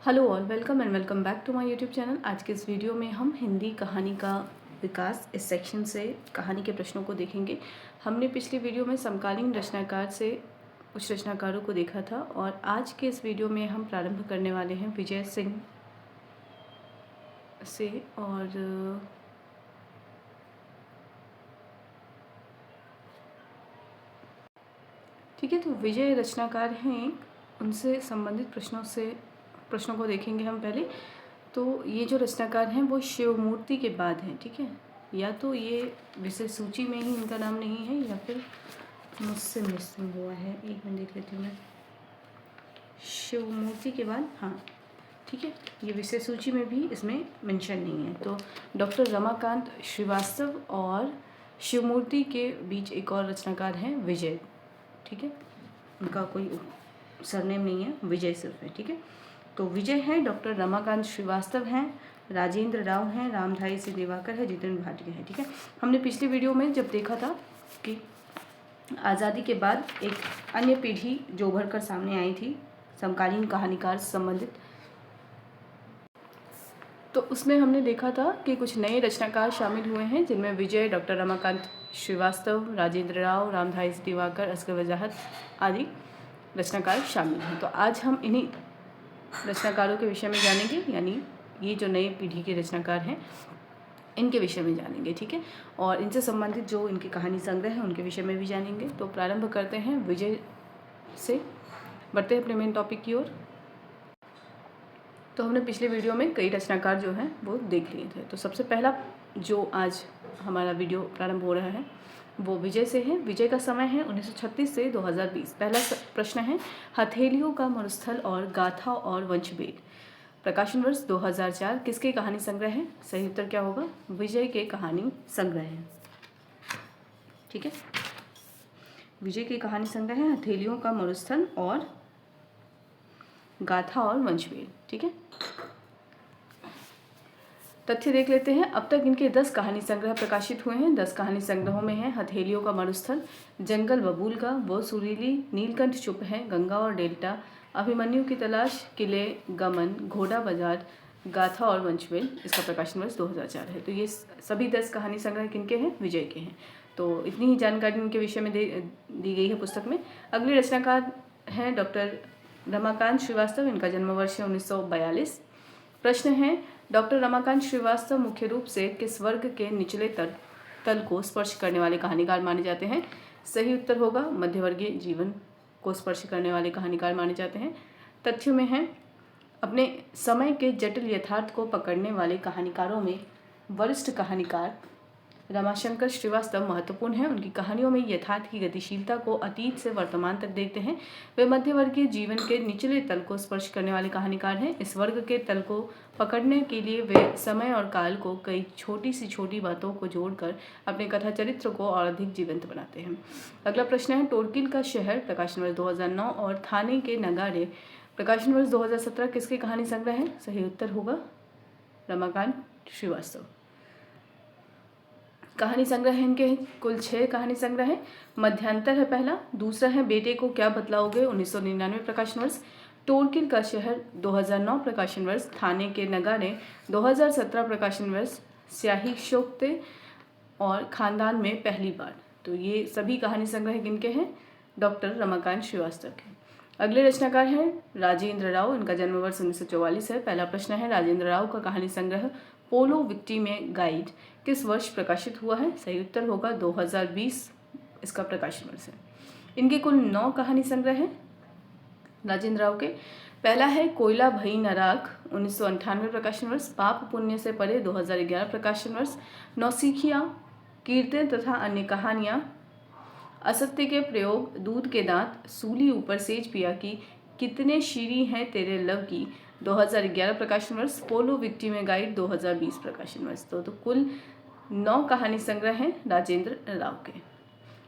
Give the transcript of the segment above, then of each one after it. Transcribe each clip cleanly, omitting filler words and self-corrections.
Hello all, welcome and welcome back to my YouTube channel. आज के इस video में हम हिंदी कहानी का विकास इस सेक्शन से कहानी के प्रश्नों को देखेंगे। हमने पिछली वीडियो में समकालीन रचनाकार से कुछ रचनाकारों को देखा था और आज के इस वीडियो में हम प्रारंभ करने वाले हैं विजय सिंह से। और ठीक है, तो विजय रचनाकार हैं, उनसे संबंधित प्रश्नों को देखेंगे हम पहले। तो ये जो रचनाकार हैं वो शिवमूर्ति के बाद हैं, ठीक है। या तो ये विषय सूची में ही इनका नाम नहीं है या फिर मुझसे मिसिंग हुआ है। एक मिनट देख लेती हूँ मैं। शिवमूर्ति के बाद, हाँ ठीक है, ये विषय सूची में भी इसमें मेंशन नहीं है। तो डॉक्टर रमाकांत श्रीवास्तव और शिवमूर्ति के बीच एक और रचनाकार हैं विजय, ठीक है। उनका कोई सरनेम नहीं है, विजय सिर्फ है, ठीक है। तो विजय हैं, डॉक्टर रमाकांत श्रीवास्तव हैं, राजेंद्र राव हैं, रामधारी सिंह दिवाकर है, जितेंद्र भाटिया है, ठीक है। हमने पिछली वीडियो में जब देखा था कि आज़ादी के बाद एक अन्य पीढ़ी जो उभर कर सामने आई थी समकालीन कहानीकार से संबंधित, तो उसमें हमने देखा था कि कुछ नए रचनाकार शामिल हुए हैं जिनमें विजय, डॉक्टर रमाकांत श्रीवास्तव, राजेंद्र राव, रामधारी सिंह दिवाकर, असगर वजाहत आदि रचनाकार शामिल हैं। तो आज हम इन्हीं रचनाकारों के विषय में जानेंगे, यानी ये जो नई पीढ़ी के रचनाकार हैं इनके विषय में जानेंगे, ठीक है। और इनसे संबंधित जो इनकी कहानी संग्रह है उनके विषय में भी जानेंगे। तो प्रारंभ करते हैं विजय से, बढ़ते हैं अपने मेन टॉपिक की ओर। तो हमने पिछले वीडियो में कई रचनाकार जो हैं वो देख लिए थे। तो सबसे पहला जो आज हमारा वीडियो प्रारंभ हो रहा है वो विजय से है। विजय का समय है 1936 से 2020। पहला प्रश्न है, हथेलियों का मरुस्थल और गाथा और वंशवेद, प्रकाशन वर्ष 2004, किसके कहानी संग्रह है? सही उत्तर क्या होगा? विजय के कहानी संग्रह है, ठीक है। विजय की कहानी संग्रह है हथेलियों का मरुस्थल और गाथा और वंशवेद, ठीक है। तथ्य देख लेते हैं। अब तक इनके 10 कहानी संग्रह प्रकाशित हुए हैं। 10 कहानी संग्रहों में है हथेलियों का मरुस्थल, जंगल बबूल का, वो सुरीली, नीलकंठ चुप है, गंगा और डेल्टा, अभिमन्यु की तलाश, किले गमन, घोड़ा बाजार, गाथा और वंशवेद। इसका प्रकाशन वर्ष 2004 है। तो ये सभी 10 कहानी संग्रह किनके हैं? विजय के हैं। तो इतनी ही जानकारी इनके विषय में दी गई है पुस्तक में। अगले रचनाकार हैं डॉक्टर रमाकांत श्रीवास्तव। इनका जन्म वर्ष है 1942। प्रश्न है, डॉक्टर रमाकांत श्रीवास्तव मुख्य रूप से किस वर्ग के निचले तल को स्पर्श करने वाले कहानीकार माने जाते हैं? सही उत्तर होगा मध्यवर्गीय जीवन को स्पर्श करने वाले कहानीकार माने जाते हैं। तथ्यों में है, अपने समय के जटिल यथार्थ को पकड़ने वाले कहानीकारों में वरिष्ठ कहानीकार रमाशंकर श्रीवास्तव महत्वपूर्ण हैं। उनकी कहानियों में यथार्थ की गतिशीलता को अतीत से वर्तमान तक देखते हैं। वे मध्यवर्गीय जीवन के निचले तल को स्पर्श करने वाले कहानीकार हैं। इस वर्ग के तल को पकड़ने के लिए वे समय और काल को कई छोटी सी छोटी बातों को जोड़कर अपने कथा चरित्र को और अधिक जीवंत बनाते हैं। अगला प्रश्न है, टोरकिल का शहर, प्रकाशन वर्ष 2009, और थाने के नगाड़े, प्रकाशन वर्ष 2017, किसके कहानी संग्रह है? सही उत्तर होगा रमाकांत श्रीवास्तव। कहानी संग्रह है इनके कुल 6 कहानी संग्रह है। मध्यांतर है पहला। दूसरा है बेटे को क्या बतलाओगे, 1999, प्रकाशन वर्ष। टोरकिल का शहर 2009, प्रकाशन वर्ष। थाने के नगाड़े 2017, प्रकाशन वर्ष। स्याही शोकते और खानदान में पहली बार। तो ये सभी कहानी संग्रह किनके हैं? डॉक्टर रमाकांत श्रीवास्तव के। अगले रचनाकार हैं राजेंद्र राव। इनका जन्म वर्ष 1944 है। पहला प्रश्न है, राजेंद्र राव का कहानी संग्रह पोलो विक्टी में गाइड किस वर्ष प्रकाशित हुआ है? सही उत्तर होगा 2020, इसका प्रकाशन वर्ष है। इनके कुल 9 कहानी संग्रह हैं राजेंद्र राव के। पहला है कोयला भई न राख, 1998, प्रकाशन वर्ष। पाप पुण्य से परे, 2011, प्रकाशन वर्ष। नौसिखिया, कीर्तन तथा अन्य कहानियाँ, असत्य के प्रयोग, दूध के दांत, सूली ऊपर सेज पिया की, कितने शीरी हैं तेरे लव की, 2011, प्रकाशन वर्ष। पोलो विक्टी में गाइड, 2020, प्रकाशन वर्ष। तो कुल 9 कहानी संग्रह हैं राजेंद्र राव के।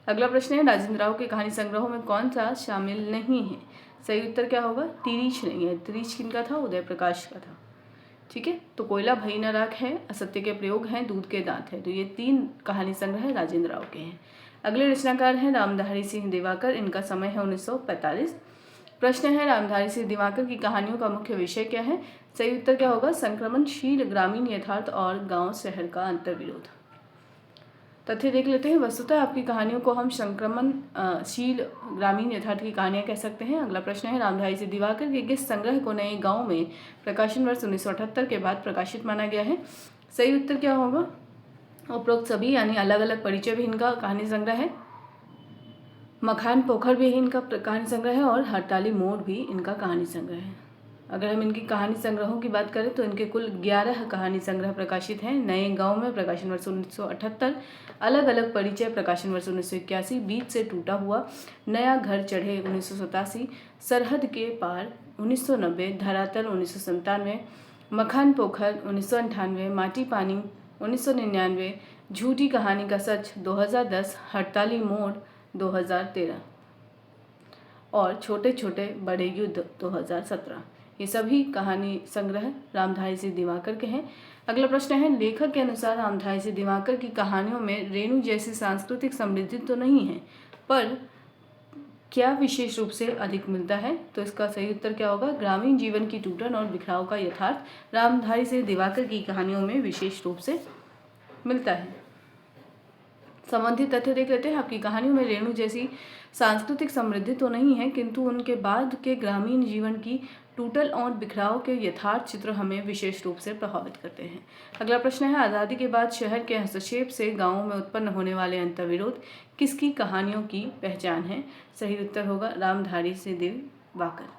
अगला प्रश्न है, राजेंद्र राव के कहानी संग्रहों में कौन सा शामिल नहीं है? सही उत्तर क्या होगा? तिरीच नहीं है। तिरीच किनका था? उदय प्रकाश का था, ठीक है। तो कोयला भई न राख है, असत्य के प्रयोग हैं, दूध के दांत है। तो ये 3 कहानी संग्रह राजेंद्र राव के हैं। अगले रचनाकार हैं रामधारी सिंह दिवाकर। इनका समय है 1945। प्रश्न है रामधारी सिंह दिवाकर की कहानियों का मुख्य विषय क्या है? सही उत्तर क्या होगा? संक्रमणशील ग्रामीण यथार्थ और गांव शहर का अंतर्विरोध। तथ्य देख लेते हैं। वस्तुतः आपकी कहानियों को हम संक्रमणशील ग्रामीण यथार्थ की कहानियां कह सकते हैं। अगला प्रश्न है रामधारी सिंह दिवाकर के किस संग्रह को नए गांव में प्रकाशन वर्ष 1978 के बाद प्रकाशित माना गया है? सही उत्तर क्या होगा? उपरोक्त सभी यानी अलग अलग परिचय भी इनका कहानी संग्रह है, मखान पोखर भी इनका कहानी संग्रह है और हड़ताली मोड़ भी इनका कहानी संग्रह है। अगर हम इनकी कहानी संग्रहों की बात करें तो इनके कुल 11 कहानी संग्रह प्रकाशित हैं। नए गांव में प्रकाशन वर्ष 1978, अलग अलग परिचय प्रकाशन वर्ष 1981, बीच से टूटा हुआ, नया घर चढ़े 1987, सरहद के पार 1990, धरातल 1997, मखान पोखर 1998, माटी पानी 1999, झूठी कहानी का सच 2010, हड़ताली मोड़ 2013 और छोटे छोटे बड़े युद्ध 2017। ये सभी कहानी संग्रह रामधारी सिंह दिवाकर के हैं। अगला प्रश्न है लेखक के अनुसार रामधारी सिंह दिवाकर की कहानियों में रेणु जैसी सांस्कृतिक समृद्धि तो नहीं है, पर क्या विशेष रूप से अधिक मिलता है? तो इसका सही उत्तर क्या होगा? ग्रामीण जीवन की टूटन और बिखराव का यथार्थ रामधारी सिंह दिवाकर की कहानियों में विशेष रूप से मिलता है। संबंधित तथ्य देख लेते हैं। आपकी कहानियों में रेणु जैसी सांस्कृतिक समृद्धि तो नहीं है, किंतु उनके बाद के ग्रामीण जीवन की टूटल और बिखराव के यथार्थ चित्र हमें विशेष रूप से प्रभावित करते हैं। अगला प्रश्न है आज़ादी के बाद शहर के हस्तक्षेप से गांवों में उत्पन्न होने वाले अंतर्विरोध किसकी कहानियों की पहचान है? सही उत्तर होगा रामधारी सिंह दिवाकर।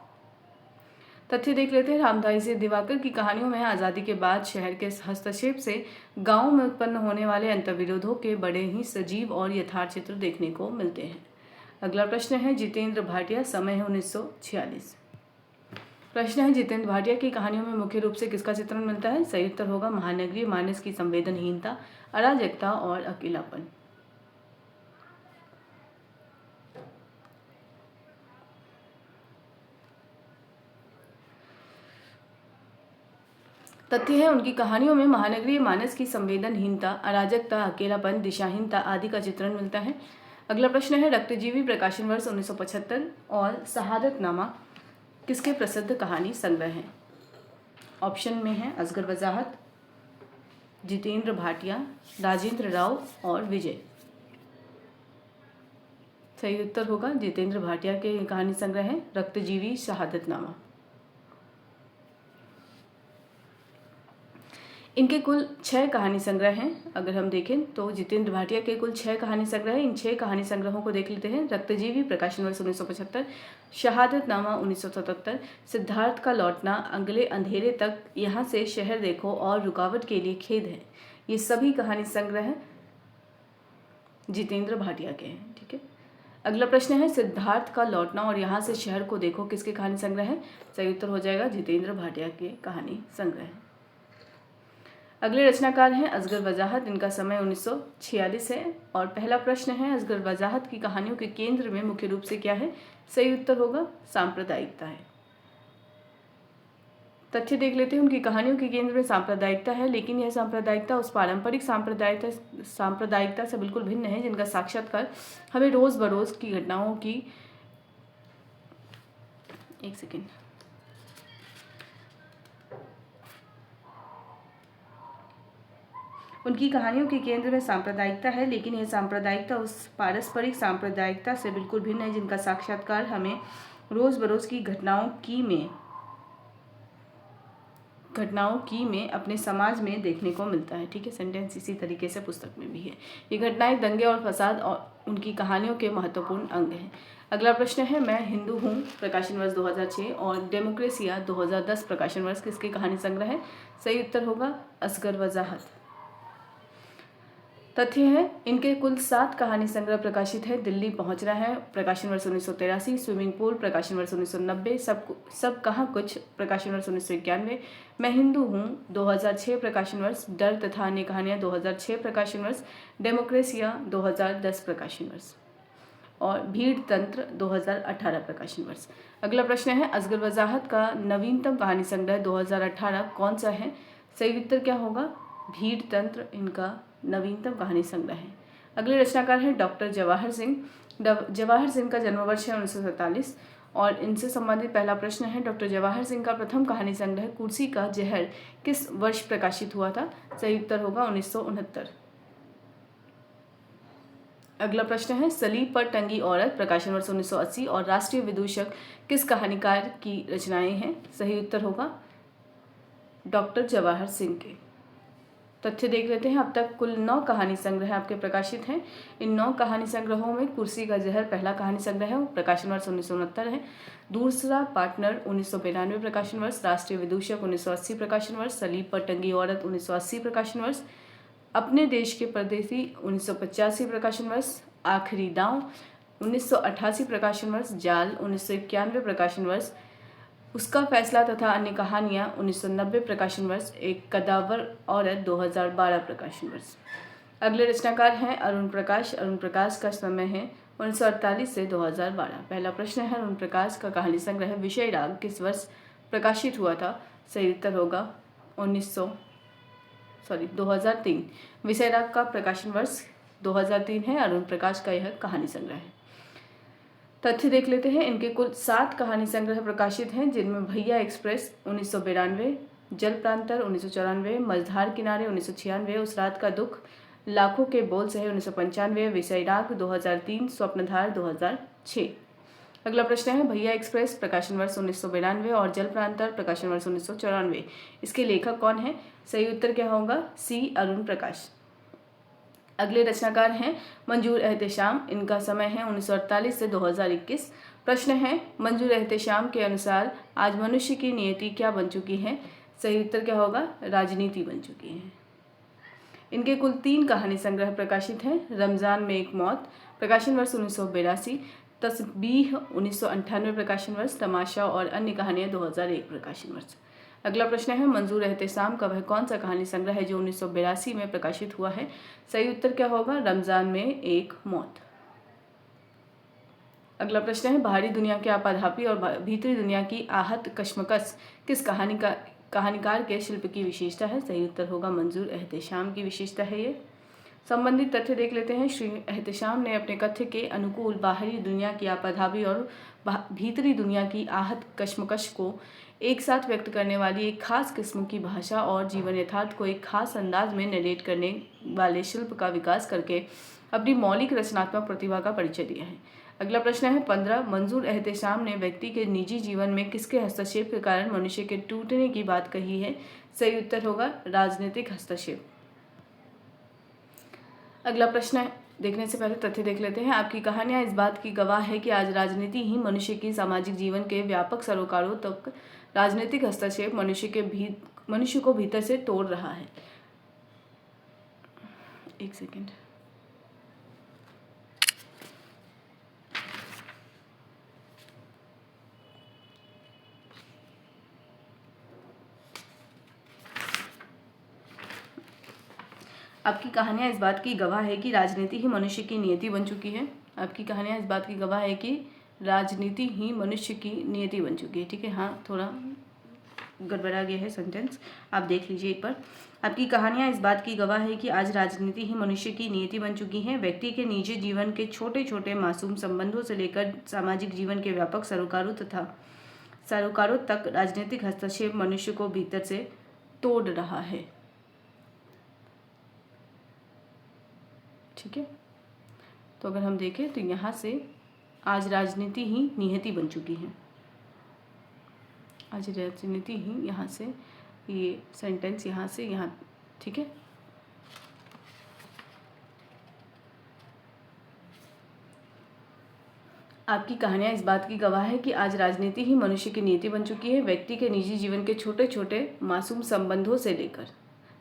तथ्य देख लेते हैं। रामधारी सिंह दिवाकर की कहानियों में आज़ादी के बाद शहर के हस्तक्षेप से गांव में उत्पन्न होने वाले अंतर्विरोधों के बड़े ही सजीव और यथार्थ चित्र देखने को मिलते हैं। अगला प्रश्न है जितेंद्र भाटिया, समय है 1946। प्रश्न है जितेंद्र भाटिया की कहानियों में मुख्य रूप से किसका चित्रण मिलता है? सही उत्तर होगा महानगरीय मानस की संवेदनहीनता, अराजकता और अकेलापन। तथ्य है उनकी कहानियों में महानगरीय मानस की संवेदनहीनता, अराजकता, अकेलापन, दिशाहीनता आदि का चित्रण मिलता है। अगला प्रश्न है रक्तजीवी प्रकाशन वर्ष 1975 और शहादतनामा किसके प्रसिद्ध कहानी संग्रह हैं? ऑप्शन में है असगर वजाहत, जितेंद्र भाटिया, राजेंद्र राव और विजय। सही उत्तर होगा जितेंद्र भाटिया के कहानी संग्रह है रक्तजीवी, शहादतनामा। इनके कुल 6 कहानी संग्रह हैं। अगर हम देखें तो जितेंद्र भाटिया के कुल 6 कहानी संग्रह हैं। इन 6 कहानी संग्रहों को देख लेते हैं। रक्तजीवी प्रकाशन वर्ष 1975, शहादतनामा 1977, सिद्धार्थ का लौटना, अगले अंधेरे तक, यहाँ से शहर देखो और रुकावट के लिए खेद है। ये सभी कहानी संग्रह जितेंद्र भाटिया के हैं। ठीक है। अगला प्रश्न है सिद्धार्थ का लौटना और यहाँ से शहर को देखो किसके कहानी संग्रह है? सही उत्तर हो जाएगा जितेंद्र भाटिया के कहानी संग्रह। अगले रचनाकार हैं असगर वजाहत, इनका समय 1946 है। और पहला प्रश्न है असगर वजाहत की कहानियों के केंद्र में मुख्य रूप से क्या है? सही उत्तर होगा सांप्रदायिकता है। तथ्य देख लेते हैं। उनकी कहानियों के केंद्र में सांप्रदायिकता है, लेकिन यह सांप्रदायिकता उस पारंपरिक सांप्रदायिकता से बिल्कुल भिन्न है जिनका साक्षात्कार हमें रोज बरोज की घटनाओं की उनकी कहानियों के केंद्र में सांप्रदायिकता है, लेकिन यह सांप्रदायिकता उस पारस्परिक सांप्रदायिकता से बिल्कुल भिन्न है जिनका साक्षात्कार हमें रोज बरोज की घटनाओं की में अपने समाज में देखने को मिलता है। ठीक है। सेंटेंस इसी तरीके से पुस्तक में भी है। ये घटनाएं दंगे और फसाद और उनकी कहानियों के महत्वपूर्ण अंग हैं। अगला प्रश्न है मैं हिंदू हूँ प्रकाशन वर्ष 2006 और डेमोक्रेसिया 2010 प्रकाशन वर्ष किसके कहानी संग्रह है? सही उत्तर होगा असगर वजाहत। तथ्य है इनके कुल 7 कहानी संग्रह प्रकाशित है। दिल्ली पहुंच रहा है प्रकाशन वर्ष 1983, स्विमिंग पूल प्रकाशन वर्ष 1990, सब कहाँ कुछ प्रकाशन वर्ष 1991, मैं हिंदू हूँ 2006 प्रकाशन वर्ष, डर तथा अन्य कहानियाँ 2006 प्रकाशन वर्ष, डेमोक्रेसिया 2010 प्रकाशन वर्ष और भीड़ तंत्र 2018 प्रकाशन वर्ष। अगला प्रश्न है असगर वजाहत का नवीनतम कहानी संग्रह 2018 कौन सा है? सही उत्तर क्या होगा? भीड़ तंत्र इनका नवीनतम कहानी संग्रह है। अगले रचनाकार हैं डॉक्टर जवाहर सिंह। जवाहर सिंह का जन्म वर्ष है 1947 और इनसे संबंधित पहला प्रश्न है, डॉक्टर जवाहर सिंह का प्रथम कहानी संग्रह कुर्सी का जहर किस वर्ष प्रकाशित हुआ था? सही उत्तर होगा 1969। अगला प्रश्न है, सलीब पर टंगी औरत प्रकाशन वर्ष 1980 और राष्ट्रीय विदूषक किस कहानीकार की रचनाएं हैं? सही उत्तर होगा डॉक्टर जवाहर सिंह के। तथ्य देख लेते हैं। अब तक कुल 9 कहानी संग्रह आपके प्रकाशित हैं। इन 9 कहानी संग्रहों में कुर्सी का जहर पहला कहानी संग्रह है, प्रकाशन वर्ष 1969 है। दूसरा पार्टनर 1992 प्रकाशन वर्ष, राष्ट्रीय विदूषक 1980 प्रकाशन वर्ष, सलीब पर टंगी औरत 1980 प्रकाशन वर्ष, अपने देश के परदेसी 1985 प्रकाशन वर्ष, आखिरी दांव 1988 प्रकाशन वर्ष, जाल 1991 प्रकाशन वर्ष, उसका फैसला तथा अन्य कहानियाँ 1990 प्रकाशन वर्ष, एक कदावर औरत 2012 प्रकाशन वर्ष। अगले रचनाकार हैं अरुण प्रकाश। अरुण प्रकाश का समय है 1948 से 2012। पहला प्रश्न है, अरुण प्रकाश का कहानी संग्रह विषय राग किस वर्ष प्रकाशित हुआ था? सही उत्तर होगा 2003। विषय राग का प्रकाशन वर्ष 2003 है। अरुण प्रकाश का यह कहानी संग्रह है। तथ्य देख लेते हैं। इनके कुल 7 कहानी संग्रह प्रकाशित हैं, जिनमें भैया एक्सप्रेस 1992, जल प्रांतर 1994, मझधार किनारे 1996, उस रात का दुख, लाखों के बोल सहे 1995, विषय राग 2003, स्वप्नधार 2006। अगला प्रश्न है, भैया एक्सप्रेस प्रकाशन वर्ष 1992 और जल प्रांतर प्रकाशन वर्ष 1994, इसके लेखक कौन है? सही उत्तर क्या होगा? सी अरुण प्रकाश। अगले रचनाकार हैं मंजूर एहतेशाम। इनका समय है 1948 से 2021। प्रश्न है, मंजूर एहतेशाम के अनुसार आज मनुष्य की नियति क्या बन चुकी है? सही उत्तर क्या होगा? राजनीति बन चुकी है। इनके कुल 3 कहानी संग्रह प्रकाशित हैं। रमज़ान में एक मौत प्रकाशन वर्ष 1982, तस्बीह 1998 प्रकाशन वर्ष, तमाशा और अन्य कहानियाँ 2001 प्रकाशन वर्ष। अगला प्रश्न है, मंजूर एहतेशाम का वह कौन सा कहानी संग्रह है जो 1982 में प्रकाशित हुआ है? सही उत्तर क्या होगा? रमज़ान में एक मौत। अगला प्रश्न है, बाहरी दुनिया के आपाधापी और भीतरी दुनिया की आहत कश्मकश किस कहानीकार के शिल्प की विशेषता है? सही उत्तर होगा मंजूर एहतेशाम की विशेषता है ये। संबंधित तथ्य देख लेते हैं। श्री एहतेशाम ने अपने कथ्य के अनुकूल बाहरी दुनिया की आपाधापी और भीतरी दुनिया की आहत कश्मकश को एक साथ व्यक्त करने वाली एक खास किस्म की भाषा और जीवन यथार्थ को एक खास अंदाज में नरेट करने वाले शिल्प का विकास करके अपनी मौलिक रचनात्मक प्रतिभा का परिचय दिया है। अगला प्रश्न है 15, मंजूर एहतेशाम ने व्यक्ति के निजी जीवन में किसके हस्तक्षेप के कारण मनुष्य के टूटने की बात कही है? सही उत्तर होगा राजनीतिक हस्तक्षेप। अगला प्रश्न देखने से पहले तथ्य देख लेते हैं। आपकी कहानियां इस बात की गवाह है कि आज राजनीति ही मनुष्य की सामाजिक जीवन के व्यापक सरोकारों तक राजनीतिक हस्तक्षेप मनुष्य को भीतर से तोड़ रहा है। एक सेकेंड। आपकी कहानियाँ इस बात की गवाह है कि राजनीति ही मनुष्य की नियति बन चुकी है। आपकी कहानियाँ इस बात की गवाह है कि राजनीति ही मनुष्य की नियति बन चुकी है। ठीक है, हाँ थोड़ा गड़बड़ा गया है सेंटेंस, आप देख लीजिए एक बार। आपकी कहानियाँ इस बात की गवाह है कि आज राजनीति ही मनुष्य की नियति बन चुकी है। व्यक्ति के निजी जीवन के छोटे छोटे मासूम संबंधों से लेकर सामाजिक जीवन के व्यापक सरोकारों तक राजनीतिक हस्तक्षेप मनुष्य को भीतर से तोड़ रहा है। ठीक है, तो अगर हम देखें तो यहाँ से आज राजनीति ही नियति बन चुकी है। आज राजनीति ही, यहाँ से ये सेंटेंस यहाँ से यहाँ। ठीक है, आपकी कहानियाँ इस बात की गवाह है कि आज राजनीति ही मनुष्य की नियति बन चुकी है। व्यक्ति के निजी जीवन के छोटे छोटे मासूम संबंधों से लेकर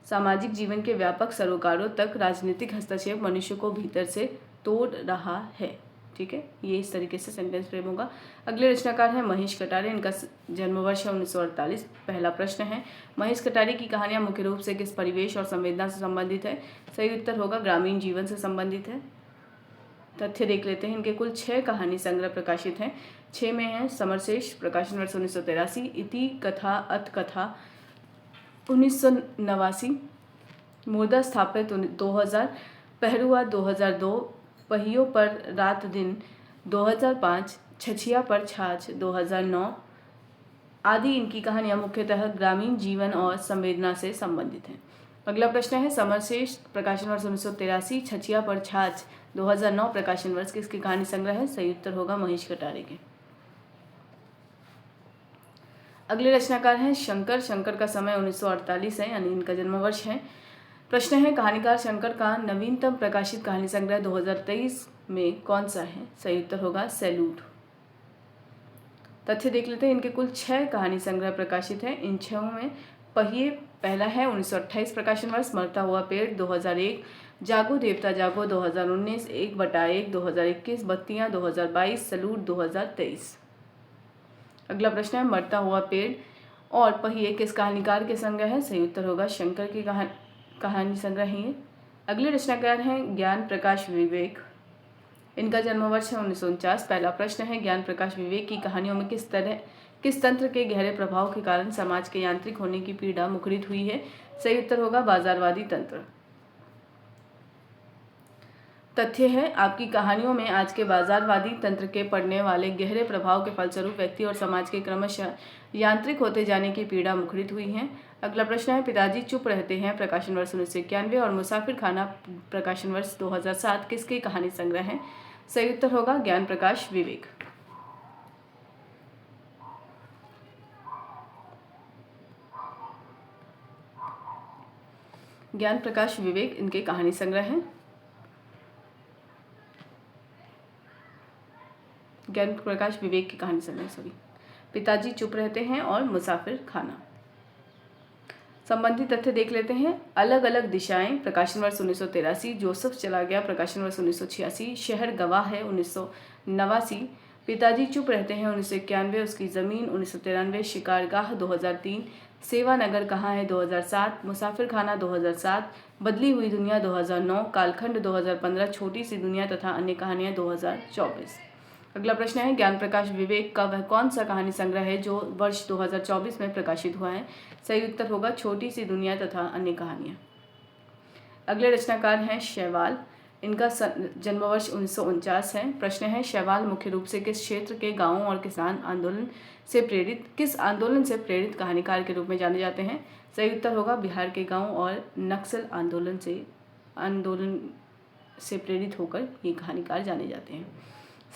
सामाजिक जीवन के व्यापक सरोकारों तक राजनीतिक हस्तक्षेप मनुष्य को भीतर से तोड़ रहा है। ठीक है, ये इस तरीके से सेंटेंस फ्रेम होगा। अगले रचनाकार हैं महेश कटारे। इनका जन्म वर्ष है 1948। पहला प्रश्न है, महेश कटारे की कहानियाँ मुख्य रूप से किस परिवेश और संवेदना से संबंधित है? सही उत्तर होगा ग्रामीण जीवन से संबंधित है। तथ्य देख लेते हैं। इनके कुल 6 कहानी संग्रह प्रकाशित हैं। 6 में हैं समरशेष प्रकाशन वर्ष 1983, इति कथा अत कथा 1989, मुर्दा स्थापित 2000, पहरुआ 2002, पहियों पर रात दिन 2005, छछिया पर छाछ 2009 आदि इनकी कहानियाँ मुख्यतः ग्रामीण जीवन और संवेदना से संबंधित हैं। अगला प्रश्न है समरश्रेष्ठ प्रकाशन वर्ष 1983 छछिया पर छाछ 2009 प्रकाशन वर्ष किसकी कहानी संग्रह है? सही उत्तर होगा महेश कटारे के। अगले रचनाकार हैं शंकर। शंकर का समय 1948 है, यानी इनका जन्म वर्ष है। प्रश्न है कहानीकार शंकर का नवीनतम प्रकाशित कहानी संग्रह 2023 में कौन सा है? सही उत्तर होगा सैल्यूट। तथ्य देख लेते हैं, इनके कुल 6 कहानी संग्रह प्रकाशित हैं। इन 6 में पहिए पहला है 1928 प्रकाशन वर्ष, मरता हुआ पेड़ 2001, जागो देवता जागो 2019, 1/1 2021, बत्तियां 2022, सैल्यूट 2023। अगला प्रश्न है मरता हुआ पेड़ और पहिए किस कहानीकार के संग्रह है? सही उत्तर होगा शंकर की कहानी संग्रह ही। अगले रचनाकार हैं ज्ञान प्रकाश विवेक। इनका जन्म वर्ष है 1949। पहला प्रश्न है ज्ञान प्रकाश विवेक की कहानियों में किस तंत्र के गहरे प्रभाव के कारण समाज के यांत्रिक होने की पीड़ा मुखरित हुई है? सही उत्तर होगा बाजारवादी तंत्र। तथ्य है आपकी कहानियों में आज के बाजारवादी तंत्र के पड़ने वाले गहरे प्रभाव के फलस्वरूप व्यक्ति और समाज के क्रमशः यांत्रिक होते जाने की पीड़ा मुखरित हुई है। अगला प्रश्न है पिताजी चुप रहते हैं प्रकाशन वर्ष 1991 और मुसाफिर खाना प्रकाशन वर्ष 2007 किसके कहानी संग्रह है? सही उत्तर होगा ज्ञान प्रकाश विवेक। ज्ञान प्रकाश विवेक इनके कहानी संग्रह है। ज्ञान प्रकाश विवेक की कहानी संग्रह पिताजी चुप रहते हैं और मुसाफिर खाना। संबंधित तथ्य देख लेते हैं। अलग अलग दिशाएं प्रकाशन वर्ष 1983, जोसेफ चला गया प्रकाशन वर्ष 1986, शहर गवाह है 1989, पिताजी चुप रहते हैं 1991, उसकी ज़मीन 1993, शिकारगाह 2003, सेवानगर कहाँ है 2007, मुसाफिर खाना 2007, बदली हुई दुनिया 2009, कालखंड 2015, छोटी सी दुनिया तथा अन्य कहानियाँ 2024। अगला प्रश्न है ज्ञान प्रकाश विवेक का वह कौन सा कहानी संग्रह है जो वर्ष 2024 में प्रकाशित हुआ है? सही उत्तर होगा छोटी सी दुनिया तथा अन्य कहानियाँ। अगले रचनाकार हैं शैवाल। इनका जन्म वर्ष 1949 है। प्रश्न है शैवाल मुख्य रूप से किस क्षेत्र के गांवों और किसान आंदोलन किस आंदोलन से प्रेरित कहानीकार के रूप में जाने जाते हैं? सही उत्तर होगा बिहार के गाँव और नक्सल आंदोलन से प्रेरित होकर ये कहानीकार जाने जाते हैं।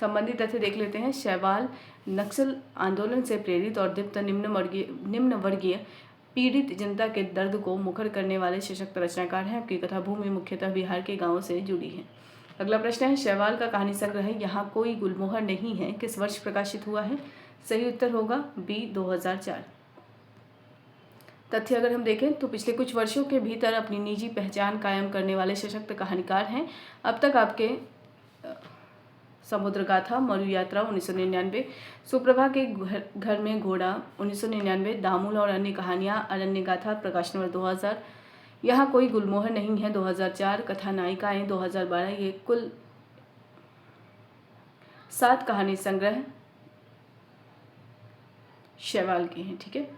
संबंधित तथ्य देख लेते हैं। शैवाल नक्सल आंदोलन से प्रेरित और दीप्त निम्न वर्गीय पीड़ित जनता के दर्द को मुखर करने वाले सशक्त रचनाकार हैं। आपकी कथा भूमि मुख्यतः बिहार के गांवों से जुड़ी है। अगला प्रश्न है शैवाल का कहानी संग्रह यहाँ कोई गुलमोहर नहीं है किस वर्ष प्रकाशित हुआ है? सही उत्तर होगा बी 2004। तथ्य अगर हम देखें तो पिछले कुछ वर्षों के भीतर अपनी निजी पहचान कायम करने वाले सशक्त कहानीकार हैं। अब तक आपके समुद्र गाथा, मरु यात्रा 1999, सुप्रभा के घर में घोड़ा 1999, दामुल और अन्य कहानियाँ अरण्य गाथा प्रकाशन वर्ष 2000, यहाँ कोई गुलमोहर नहीं है 2004, कथा नायिकाएँ 2012, ये कुल 7 कहानी संग्रह शैवाल के हैं। ठीक है।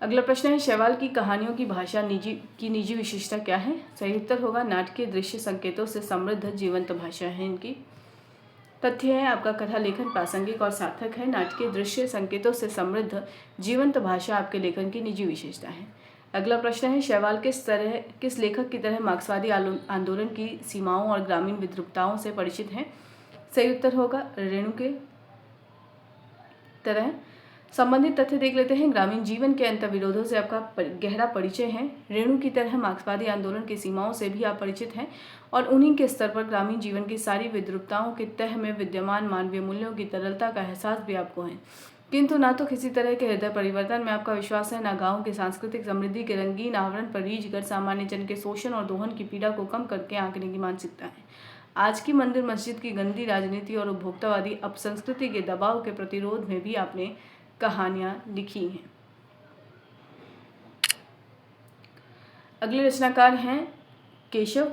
अगला प्रश्न है शैवाल की कहानियों की भाषा निजी विशेषता क्या है? सही उत्तर होगा नाटकीय दृश्य संकेतों से समृद्ध जीवंत भाषा है इनकी। तथ्य है आपका कथा लेखन प्रासंगिक और सार्थक है। नाटकीय दृश्य संकेतों से समृद्ध जीवंत भाषा आपके लेखन की निजी विशेषता है। अगला प्रश्न है शैवाल किस लेखक की तरह मार्क्सवादी आंदोलन की सीमाओं और ग्रामीण विद्रुपताओं से परिचित हैं? सही उत्तर होगा रेणु के तरह। संबंधित तथ्य देख लेते हैं। ग्रामीण जीवन के अंतर्विरोधों से आपका गहरा परिचय है। रेणु की तरह मार्क्सवादी आंदोलन की सीमाओं से भी आप परिचित हैं और उन्हीं के स्तर पर ग्रामीण जीवन की सारी विद्रुपताओं के तह में विद्यमान मानवीय मूल्यों की तरलता का एहसास भी आपको है। किंतु ना तो किसी तरह के हृदय परिवर्तन में आपका विश्वास है, ना गाँव की सांस्कृतिक समृद्धि के रंगीन आवरण पर रीझ कर सामान्य जन के शोषण और दोहन की पीड़ा को कम करके आंकने की मानसिकता है। आज की मंदिर मस्जिद की गंदी राजनीति और उपभोक्तावादी अपसंस्कृति के दबाव के प्रतिरोध में भी आपने कहानियां लिखी हैं। अगले रचनाकार हैं केशव,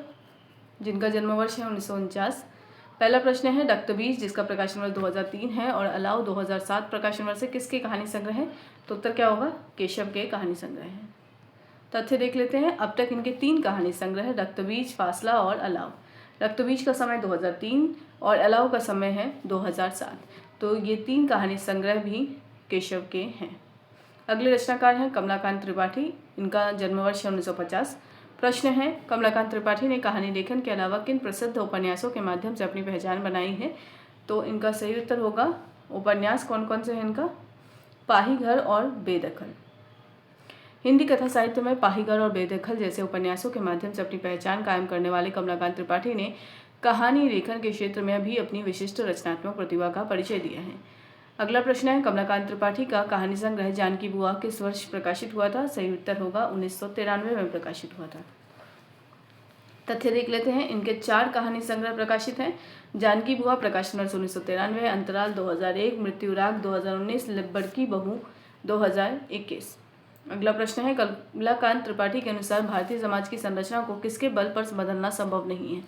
जिनका जन्म वर्ष है 1949। पहला प्रश्न है रक्तबीज, जिसका प्रकाशन वर्ष 2003 है, और अलाव 2007 प्रकाशन वर्ष से किसके कहानी संग्रह है? तो उत्तर क्या होगा? केशव के कहानी संग्रह है। तथ्य देख लेते हैं। अब तक इनके 3 कहानी संग्रह है, रक्तबीज, फासला और अलाव। रक्तबीज का समय 2003 और अलाव का समय है 2007। तो ये 3 कहानी संग्रह भी केशव के हैं। अगले रचनाकार हैं कमलाकांत त्रिपाठी, इनका जन्म वर्ष है 1950। प्रश्न है, कमलाकांत त्रिपाठी ने कहानी लेखन के अलावा किन प्रसिद्ध उपन्यासों के माध्यम से अपनी पहचान बनाई है? तो इनका सही उत्तर होगा, उपन्यास कौन कौन से हैं इनका? पाहीघर और बेदखल। हिंदी कथा साहित्य में पाहीघर और बेदखल जैसे उपन्यासों के माध्यम से अपनी पहचान कायम करने वाले कमलाकांत त्रिपाठी ने कहानी लेखन के क्षेत्र में भी अपनी विशिष्ट रचनात्मक प्रतिभा का परिचय दिया है। अगला प्रश्न है, कमलाकांत त्रिपाठी का कहानी संग्रह जानकी बुआ किस वर्ष प्रकाशित हुआ था? सही उत्तर होगा 1993 में प्रकाशित हुआ था। तथ्य देख लेते हैं, इनके 4 कहानी संग्रह प्रकाशित हैं। जानकी बुआ प्रकाशन वर्ष 1993, अंतराल 2001, मृत्यु राग 2019, बड़की बहू 2021। अगला प्रश्न है, कमलाकांत त्रिपाठी के अनुसार भारतीय समाज की संरचना को किसके बल पर बदलना संभव नहीं है?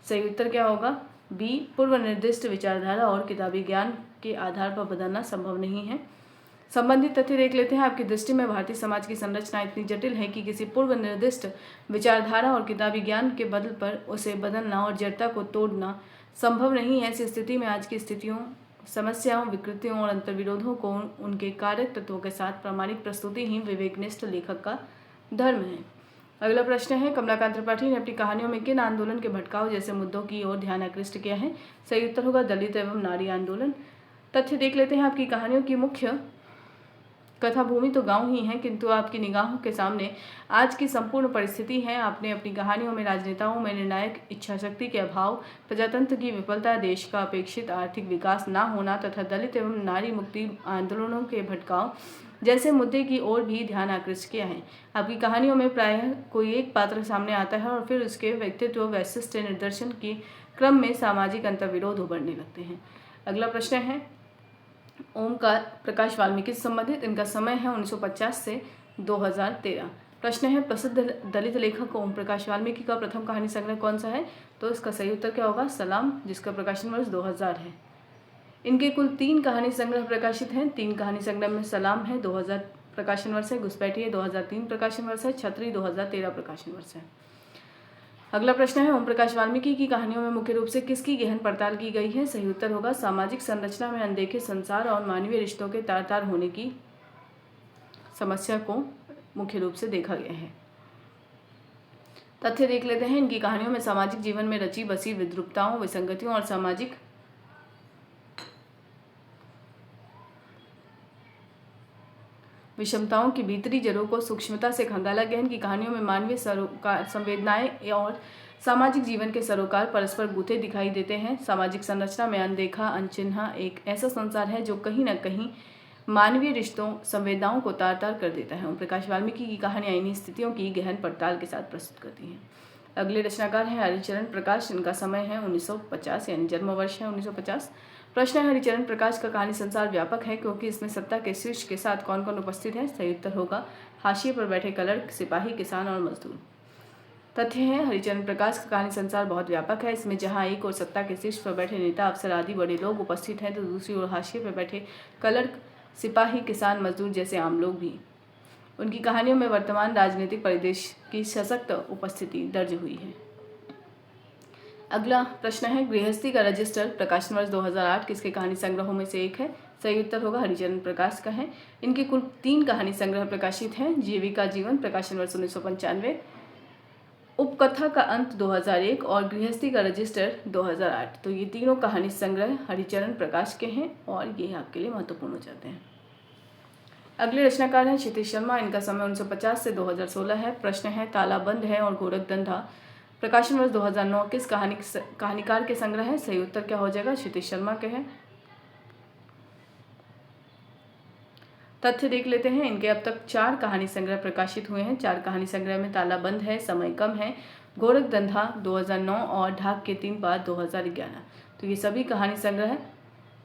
सही उत्तर क्या होगा? बी, पूर्व निर्दिष्ट विचारधारा और किताबी ज्ञान के आधार पर बदलना संभव नहीं है। संबंधित तथ्य देख लेते हैं। आपकी दृष्टि में भारतीय समाज की संरचना इतनी जटिल है कि किसी पूर्व निर्दिष्ट विचारधारा और किताबी ज्ञान के बदल पर उसे बदलना और जड़ता को तोड़ना संभव नहीं है। ऐसी स्थिति में आज की स्थितियों, समस्याओं, विकृतियों और अंतर्विरोधों को उनके कारक तत्वों के साथ प्रामाणिक प्रस्तुति ही विवेकनिष्ठ लेखक का धर्म है। अगला प्रश्न है, कमलाकांत त्रिपाठी ने अपनी कहानियों में किन आंदोलन के भटकाव जैसे मुद्दों की ओर ध्यान आकृष्ट किया है? सही उत्तर होगा दलित एवं नारी आंदोलन। तथ्य देख लेते हैं। आपकी कहानियों की मुख्य कथा भूमि तो गांव ही है, किंतु आपकी निगाहों के सामने आज की संपूर्ण परिस्थिति है। आपने अपनी कहानियों में राजनेताओं में निर्णायक इच्छाशक्ति के अभाव, प्रजातंत्र की विफलता, देश का अपेक्षित आर्थिक विकास न होना तथा दलित एवं नारी मुक्ति आंदोलनों के भटकाव जैसे मुद्दे की ओर भी ध्यान आकृष्ट किया है। आपकी कहानियों में प्रायः कोई एक पात्र सामने आता है और फिर उसके व्यक्तित्व वैशिष्ट निर्दर्शन के क्रम में सामाजिक अंतर्विरोध उभरने लगते हैं। अगला प्रश्न है, ओमकार प्रकाश वाल्मीकि से संबंधित, इनका समय है 1950 से 2013। प्रश्न है, प्रसिद्ध दलित लेखक ओम प्रकाश वाल्मीकि का प्रथम कहानी संग्रह कौन सा है? तो इसका सही उत्तर क्या होगा? सलाम, जिसका प्रकाशन वर्ष 2000 है। इनके कुल 3 कहानी संग्रह प्रकाशित हैं। 3 कहानी संग्रह में सलाम है 2000 प्रकाशन वर्ष है, घुसपैठिए 2003 प्रकाशन वर्ष है, छतरी 2013 प्रकाशन वर्ष है। अगला प्रश्न है, ओम प्रकाश वाल्मीकि की कहानियों में मुख्य रूप से किसकी गहन पड़ताल की गई है? सही उत्तर होगा सामाजिक संरचना में अनदेखे संसार और मानवीय रिश्तों के तार तार होने की समस्या को मुख्य रूप से देखा गया है। तथ्य देख लेते हैं। इनकी कहानियों में सामाजिक जीवन में रची बसी विद्रूपताओं, विसंगतियों और सामाजिक विषमताओं की भीतरी जड़ों को सूक्ष्मता से खंगाला गया। इनकी कहानियों में मानवीय संवेदनाएं और सामाजिक जीवन के सरोकार परस्पर गूंथे दिखाई देते हैं। सामाजिक संरचना में अनदेखा, अनचिन्हा एक ऐसा संसार है जो कहीं न कहीं मानवीय रिश्तों, संवेदनाओं को तार तार कर देता है। ओम प्रकाश वाल्मीकि की कहानियां इन्हीं स्थितियों की गहन पड़ताल के साथ प्रस्तुत करती हैं। अगले रचनाकार हैं हरिचरण प्रकाश, इनका समय है 1950 यानी जन्म वर्ष है 1950। प्रश्न है, हरिचरण प्रकाश का कहानी संसार व्यापक है क्योंकि इसमें सत्ता के शीर्ष के साथ कौन कौन उपस्थित है? सही उत्तर होगा हाशिए पर बैठे क्लर्क, सिपाही, किसान और मजदूर। तथ्य है, हरिचरण प्रकाश का कहानी संसार बहुत व्यापक है। इसमें जहां एक और सत्ता के शीर्ष पर बैठे नेता, अफसर आदि बड़े लोग उपस्थित हैं, तो दूसरी ओर हाशिए पर बैठे क्लर्क, सिपाही, किसान, मजदूर जैसे आम लोग भी। उनकी कहानियों में वर्तमान राजनीतिक परिदृश्य की सशक्त उपस्थिति दर्ज हुई है। अगला प्रश्न है, गृहस्थी का रजिस्टर प्रकाशन वर्ष 2008 किसके कहानी संग्रहों में से एक है? सही उत्तर होगा हरिचरण प्रकाश का है। इनके कुल 3 कहानी संग्रह प्रकाशित हैं। जीविका जीवन प्रकाशन वर्ष 1995, उपकथा का अंत 2001 और गृहस्थी का रजिस्टर 2008। तो ये तीनों कहानी संग्रह हरिचरण प्रकाश के हैं और ये आपके लिए महत्वपूर्ण हो जाते हैं। अगले रचनाकार हैं क्षितिज शर्मा, इनका समय 1950 से 2016 है। प्रश्न है, ताला बंद है और गोरख धंधा प्रकाशन वर्ष 2009 किस कहानीकार के संग्रह है? सही उत्तर क्या हो जाएगा? क्षितिज शर्मा के हैं। तथ्य देख लेते हैं। इनके अब तक 4 कहानी संग्रह प्रकाशित हुए हैं। 4 कहानी संग्रह में ताला बंद है, समय कम है, गोरख धंधा 2009 और ढाक के 3 बात 2011। तो ये सभी कहानी संग्रह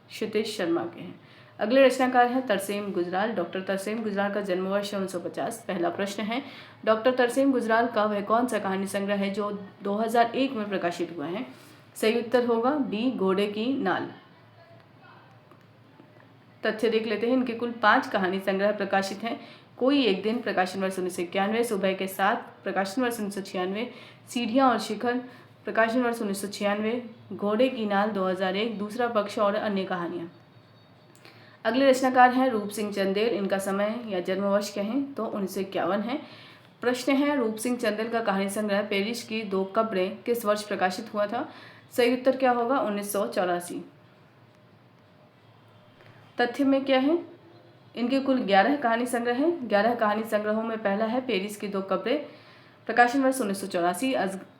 क्षितिज शर्मा के हैं। अगले रचनाकार हैं तरसेम गुजराल। डॉक्टर तरसेम गुजराल का जन्म वर्ष 1950। पहला प्रश्न है, डॉक्टर तरसेम गुजराल का वह कौन सा कहानी संग्रह है जो 2001 में प्रकाशित हुआ है? सही उत्तर होगा बी, घोड़े की नाल। तथ्य देख लेते हैं। इनके कुल 5 कहानी संग्रह प्रकाशित हैं। कोई एक दिन प्रकाशन वर्ष 1991, सुबह के साथ प्रकाशन वर्ष 1996, सीढ़ियाँ और शिखर प्रकाशन वर्ष 1996, घोड़े की नाल 2001, दूसरा पक्ष और अन्य कहानियाँ। अगले रचनाकार हैं रूप सिंह चंदेल। इनका समय या जन्म वर्ष कहें तो 1951 है। प्रश्न है, रूप सिंह चंदेल का कहानी संग्रह पेरिस की 2 कब्रें किस वर्ष प्रकाशित हुआ था? सही उत्तर क्या होगा? 1984। तथ्य में क्या है? इनके कुल 11 कहानी संग्रह हैं। 11 कहानी संग्रहों में पहला है पेरिस की 2 कब्रें, प्रकाशन वर्ष 1984।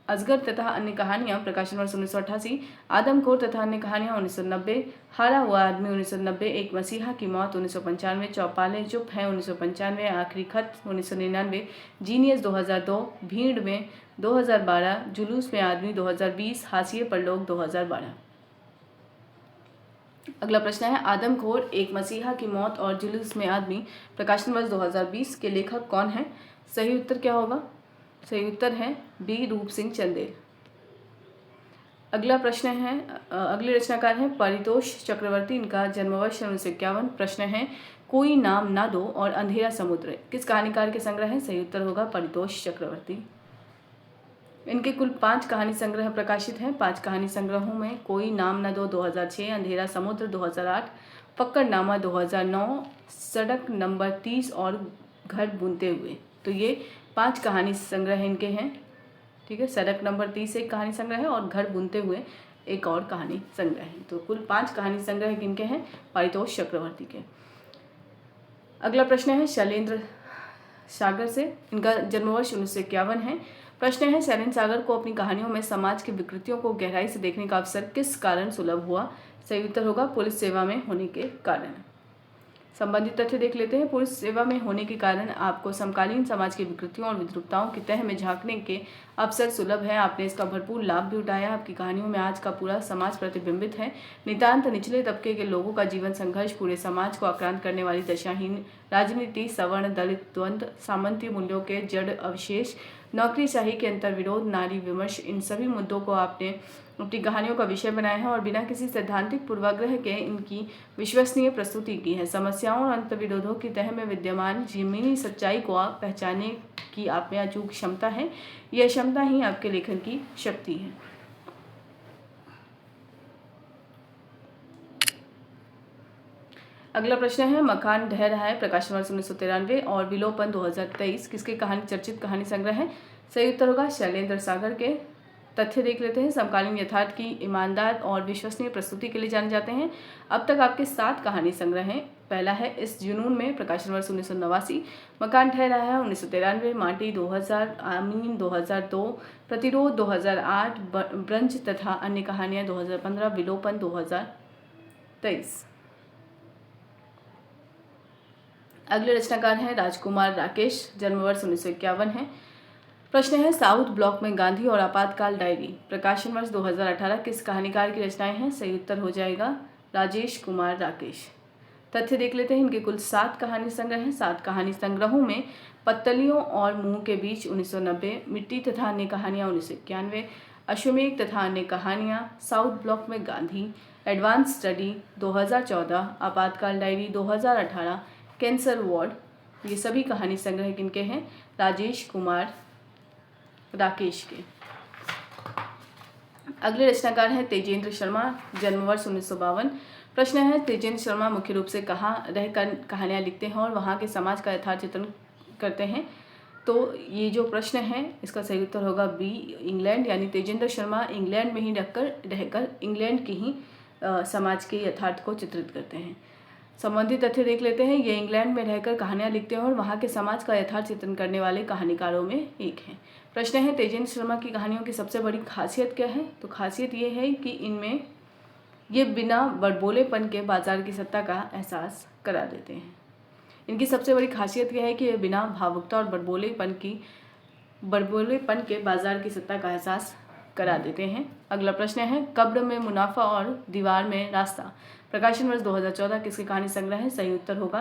अजगर तथा अन्य कहानियाँ, प्रकाशन वर्ष 1988। आदमखोर तथा अन्य कहानियाँ 1990। हारा हुआ आदमी 1990। एक मसीहा की मौत 1995। चौपाले चुप है 1995। आखिरी खत 1999। जीनियस 2002। भीड़ में 2012। जुलूस में आदमी 2020। हाशिए पर लोग 2012। अगला प्रश्न है, आदमखोर, एक मसीहा की मौत और जुलूस में आदमी, प्रकाशन वर्ष 2020 के लेखक कौन है? सही उत्तर क्या होगा? सही उत्तर है बी, रूप सिंह चंदेल। अगला प्रश्न है, अगले रचनाकार हैं परितोष चक्रवर्ती। इनका जन्म वर्ष 1951। प्रश्न है, कोई नाम ना दो और अंधेरा समुद्र किस कहानीकार के संग्रह है? सही उत्तर होगा परितोष चक्रवर्ती। इनके कुल 5 कहानी संग्रह प्रकाशित हैं। 5 कहानी संग्रहों में कोई नाम न दो 2006, अंधेरा समुद्र 2008, फक्कड़नामा 2009, सड़क नंबर 30 और घर बुनते हुए। तो ये 5 कहानी संग्रह इनके हैं। ठीक है, सड़क नंबर 30 एक कहानी संग्रह है और घर बुनते हुए एक और कहानी संग्रह है। तो कुल 5 कहानी संग्रह किनके हैं? परितोष चक्रवर्ती के। अगला प्रश्न है शैलेंद्र सागर से। इनका जन्म वर्ष 1951 है। प्रश्न है, शैलेंद्र सागर को अपनी कहानियों में समाज की विकृतियों को गहराई से देखने का अवसर किस कारण सुलभ हुआ? सही उत्तर होगा पुलिस सेवा में होने के कारण। संबंधित तथ्य देख लेते हैं। पुलिस सेवा में होने के कारण आपको समकालीन समाज की विकृतियों और विद्रूपताओं की तह में झांकने के अवसर सुलभ है। आपने इसका भरपूर लाभ भी उठाया। आपकी कहानियों में आज का पूरा समाज प्रतिबिंबित है। नितांत निचले तबके के लोगों का जीवन संघर्ष, पूरे समाज को आक्रांत करने वाली दशाहीन राजनीति, सवर्ण दलित द्वंद्व, सामंती मूल्यों के जड़ अवशेष, नौकरीशाही के अंतर्विरोध, नारी विमर्श, इन सभी मुद्दों को आपने अपनी कहानियों का विषय बनाया है और बिना किसी सैद्धांतिक पूर्वाग्रह के इनकी विश्वसनीय प्रस्तुति की है। समस्याओं और अंतर्विरोधों की तह में विद्यमान जमीनी सच्चाई को आप पहचानने की आप में अचूक क्षमता है। यह क्षमता ही आपके लेखन की शक्ति है। अगला प्रश्न है, मकान ढह रहा है, प्रकाशन वर्ष 1993 और विलोपन 2023 किसके चर्चित कहानी संग्रह है? सही उत्तर होगा शैलेंद्र सागर के। तथ्य देख लेते हैं। समकालीन यथार्थ की ईमानदार और विश्वसनीय प्रस्तुति के लिए जाने जाते हैं। अब तक आपके 7 कहानी संग्रह हैं। पहला है इस जुनून में, प्रकाशन वर्ष 1989। मकान ढह रहा है 1993। माटी 2000, आमीन 2002, प्रतिरोध 2008, ब्रंज तथा अन्य कहानियां 2015, विलोपन 2023। अगले रचनाकार हैं राजकुमार राकेश। जन्म वर्ष 1951 है। प्रश्न है, साउथ ब्लॉक में गांधी और आपातकाल डायरी, प्रकाशन वर्ष 2018 किस कहानीकार की रचनाएं हैं? सही उत्तर हो जाएगा राजेश कुमार राकेश। तथ्य देख लेते हैं। इनके कुल 7 कहानी संग्रह हैं। 7 कहानी संग्रहों में पत्तलियों और मुंह के बीच 1990, मिट्टी तथा अन्य कहानियाँ 1991, अश्वमेघ तथा अन्य कहानियाँ, साउथ ब्लॉक में गांधी, एडवांस स्टडी 2014, आपातकाल डायरी 2018, कैंसर वार्ड, ये सभी कहानी संग्रह किनके हैं? राजेश कुमार राकेश के। अगले रचनाकार हैं तेजेंद्र शर्मा। जन्म वर्ष 1952। प्रश्न है, तेजेंद्र शर्मा मुख्य रूप से कहाँ रहकर कहानियाँ लिखते हैं और वहाँ के समाज का यथार्थ चित्रण करते हैं? तो ये जो प्रश्न है इसका सही उत्तर होगा बी, इंग्लैंड। यानी तेजेंद्र शर्मा इंग्लैंड में ही रहकर इंग्लैंड की ही समाज के यथार्थ को चित्रित करते हैं। संबंधित तथ्य देख लेते हैं। ये इंग्लैंड में रहकर कहानियाँ लिखते हैं और वहाँ के समाज का यथार्थ चित्रण करने वाले कहानीकारों में एक हैं। प्रश्न है, तेजेंद्र शर्मा की कहानियों की सबसे बड़ी खासियत क्या है? तो खासियत ये है कि इनमें ये बिना बड़बोलेपन के बाजार की सत्ता का एहसास करा देते हैं। इनकी सबसे बड़ी खासियत यह है कि ये बिना भावुकता और बड़बोलेपन के बाजार की सत्ता का एहसास करा देते हैं। अगला प्रश्न है, कब्र में मुनाफा और दीवार में रास्ता, प्रकाशन वर्ष 2014 किसके कहानी संग्रह है? सही उत्तर होगा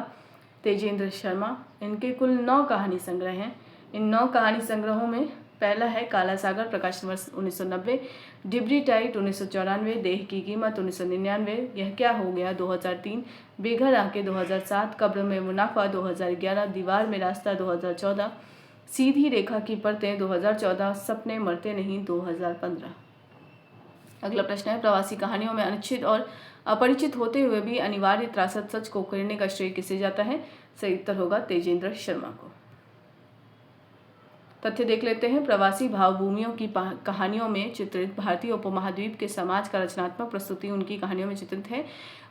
तेजेंद्र शर्मा। इनके कुल 9 कहानी संग्रह हैं। इन 9 कहानी संग्रहों में पहला है काला सागर, प्रकाशन वर्ष 1990, डिबरी टाइट 1994, देह की कीमत 1999, यह क्या हो गया 2003, बेघर आके 2007, कब्र में मुनाफा 2011, दीवार में रास्ता 2014, सीधी रेखा की परतें 2014, सपने मरते नहीं 2015। अगला प्रश्न है, प्रवासी कहानियों में अनुच्छेद और अपरिचित होते हुए भी अनिवार्य त्रासद सच को करने का श्रेय किसे जाता है? सही उत्तर होगा तेजेंद्र शर्मा को। तथ्य देख लेते हैं। प्रवासी भावभूमियों की कहानियों में चित्रित भारतीय उपमहाद्वीप के समाज का रचनात्मक प्रस्तुति उनकी कहानियों में चित्रित है।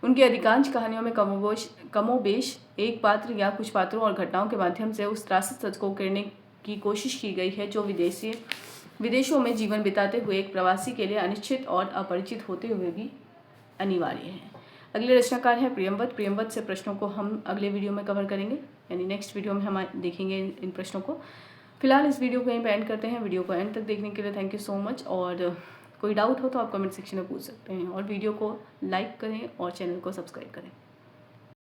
उनकी अधिकांश कहानियों में कमोबेश एक पात्र या कुछ पात्रों और घटनाओं के माध्यम से उस त्रासद सच को करने की कोशिश की गई है जो विदेशों में जीवन बिताते हुए एक प्रवासी के लिए अनिश्चित और अपरिचित होते हुए भी अनिवार्य है। अगले रचनाकार हैं प्रियंवत। प्रियंवत से प्रश्नों को हम अगले वीडियो में कवर करेंगे, यानी नेक्स्ट वीडियो में हम देखेंगे इन प्रश्नों को। फिलहाल इस वीडियो को यहीं पे एंड करते हैं। वीडियो को एंड तक देखने के लिए थैंक यू सो मच। और कोई डाउट हो तो आप कमेंट सेक्शन में पूछ सकते हैं, और वीडियो को लाइक करें और चैनल को सब्सक्राइब करें।